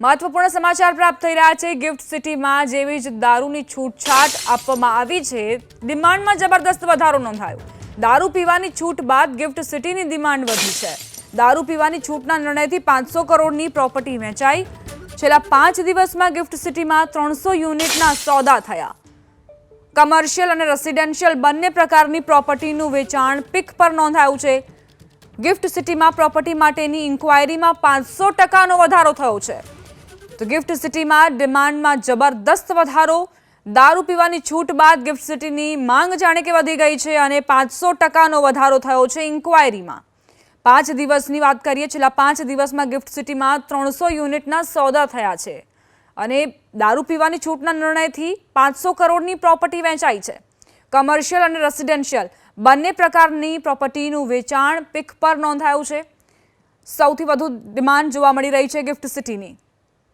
મહત્વપૂર્ણ સમાચાર પ્રાપ્ત થઈ રહ્યા છે। ગિફ્ટ સિટીમાં જેવી જ દારૂની છૂટછાટ આપવામાં આવી છે, ડિમાન્ડમાં જબરદસ્ત વધારો નોંધાયો। દારૂ પીવાની છૂટ બાદ ગિફ્ટ સિટીની ડિમાન્ડ વધી છે। દારૂ પીવાની છૂટના નિર્ણયથી 500 કરોડની પ્રોપર્ટી વેચાઈ। છેલ્લા 5 દિવસમાં ગિફ્ટ સિટીમાં 300 યુનિટના સોદા થયા। કમર્શિયલ અને રેસિડેન્શિયલ બંને પ્રકારની પ્રોપર્ટીનું વેચાણ પીક પર નોંધાયું છે। ગિફ્ટ સિટીમાં પ્રોપર્ટી માટેની ઇન્ક્વાયરીમાં 500% વધારો થયો છે। તો ગિફ્ટ સિટીમાં ડિમાન્ડમાં જબરદસ્ત વધારો। દારૂ પીવાની છૂટ બાદ ગિફ્ટ સિટીની માંગ જાણે કે વધી ગઈ છે અને 500% વધારો થયો છે ઇન્ક્વાયરીમાં। 5 દિવસની વાત કરીએ, છેલ્લા 5 દિવસમાં ગિફ્ટ સિટીમાં 300 યુનિટના સોદા થયા છે અને દારૂ પીવાની છૂટના નિર્ણયથી 500 કરોડની પ્રોપર્ટી વેચાઈ છે। કમર્શિયલ અને રેસિડેન્શિયલ બંને પ્રકારની પ્રોપર્ટીનું વેચાણ પીક પર નોંધાયું છે। સૌથી વધુ ડિમાન્ડ જોવા મળી રહી છે ગિફ્ટ સિટીની।